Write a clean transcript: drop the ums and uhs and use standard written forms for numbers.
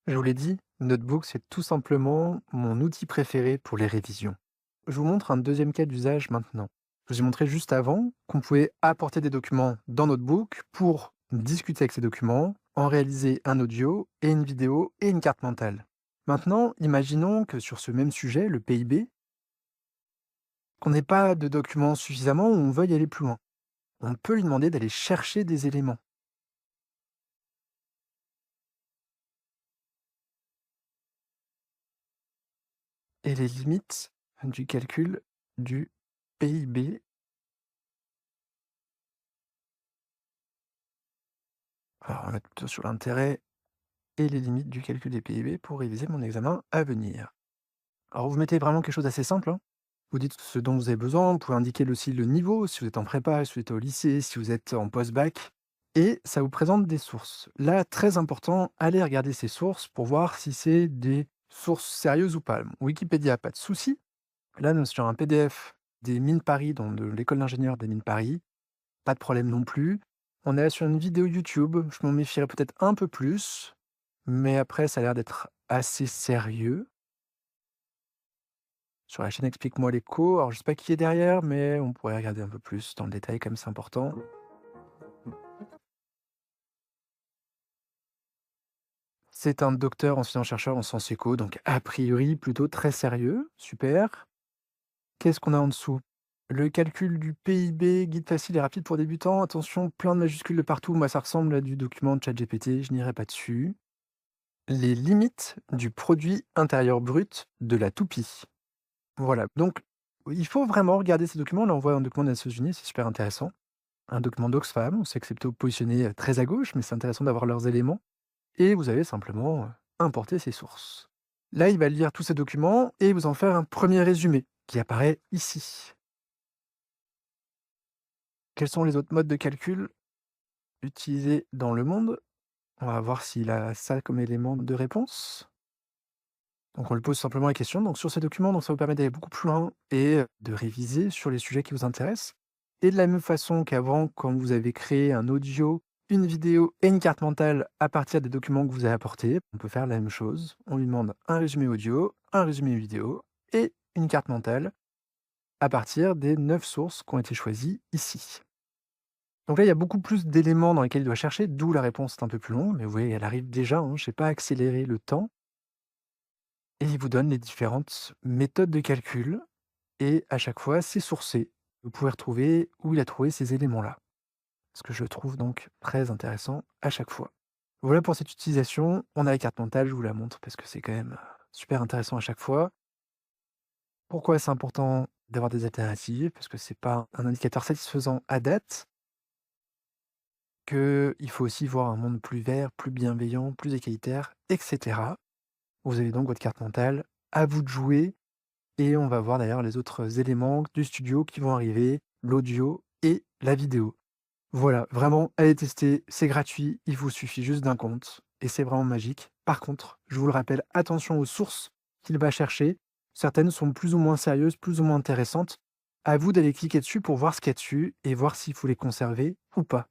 Je vous l'ai dit, Notebook, c'est tout simplement mon outil préféré pour les révisions. Je vous montre un deuxième cas d'usage maintenant. Je vous ai montré juste avant qu'on pouvait apporter des documents dans Notebook pour discuter avec ces documents, en réaliser un audio et une vidéo et une carte mentale. Maintenant, imaginons que sur ce même sujet, le PIB, qu'on n'ait pas de documents suffisamment ou on veuille aller plus loin. On peut lui demander d'aller chercher des éléments. Et les limites du calcul du PIB. Alors, on va mettre plutôt sur l'intérêt et les limites du calcul des PIB pour réviser mon examen à venir. Alors, vous mettez vraiment quelque chose d'assez simple, hein. Vous dites ce dont vous avez besoin, vous pouvez indiquer aussi le niveau, si vous êtes en prépa, si vous êtes au lycée, si vous êtes en post-bac, et ça vous présente des sources. Là, très important, allez regarder ces sources pour voir si c'est des sources sérieuses ou pas. Wikipédia, pas de souci. Là, nous sommes sur un PDF des mines Paris, donc de l'école d'ingénieur des mines Paris, pas de problème non plus. On est là sur une vidéo YouTube, je m'en méfierais peut-être un peu plus, mais après ça a l'air d'être assez sérieux. Sur la chaîne Explique-moi l'écho, alors je sais pas qui est derrière, mais on pourrait regarder un peu plus dans le détail comme c'est important. C'est un docteur enseignant-chercheur en sciences éco, donc a priori plutôt très sérieux, super. Qu'est-ce qu'on a en dessous? Le calcul du PIB, guide facile et rapide pour débutants. Attention, plein de majuscules de partout. Moi, ça ressemble à du document de ChatGPT, je n'irai pas dessus. Les limites du produit intérieur brut de la toupie. Voilà, donc il faut vraiment regarder ces documents. Là, on voit un document des Nations Unies, c'est super intéressant. Un document d'Oxfam, on sait que c'est plutôt positionné très à gauche, mais c'est intéressant d'avoir leurs éléments. Et vous avez simplement importé ces sources. Là, il va lire tous ces documents et vous en faire un premier résumé qui apparaît ici. Quels sont les autres modes de calcul utilisés dans le monde? On va voir s'il a ça comme élément de réponse. Donc on lui pose simplement la question. Donc sur ces documents, donc ça vous permet d'aller beaucoup plus loin et de réviser sur les sujets qui vous intéressent. Et de la même façon qu'avant, quand vous avez créé un audio, une vidéo et une carte mentale à partir des documents que vous avez apportés, on peut faire la même chose. On lui demande un résumé audio, un résumé vidéo et une carte mentale à partir des 9 sources qui ont été choisies ici. Donc là, il y a beaucoup plus d'éléments dans lesquels il doit chercher, d'où la réponse est un peu plus longue, mais vous voyez, elle arrive déjà, hein, je n'ai pas accéléré le temps. Et il vous donne les différentes méthodes de calcul et à chaque fois, c'est sourcé. Vous pouvez retrouver où il a trouvé ces éléments-là. Ce que je trouve donc très intéressant à chaque fois. Voilà pour cette utilisation. On a la carte mentale, je vous la montre parce que c'est quand même super intéressant à chaque fois. Pourquoi c'est important d'avoir des alternatives? Parce que c'est pas un indicateur satisfaisant à date, qu'il faut aussi voir un monde plus vert, plus bienveillant, plus égalitaire, etc. Vous avez donc votre carte mentale, à vous de jouer. Et on va voir d'ailleurs les autres éléments du studio qui vont arriver, l'audio et la vidéo. Voilà, vraiment, allez tester, c'est gratuit, il vous suffit juste d'un compte et c'est vraiment magique. Par contre, je vous le rappelle, attention aux sources qu'il va chercher. Certaines sont plus ou moins sérieuses, plus ou moins intéressantes. À vous d'aller cliquer dessus pour voir ce qu'il y a dessus et voir s'il faut les conserver ou pas.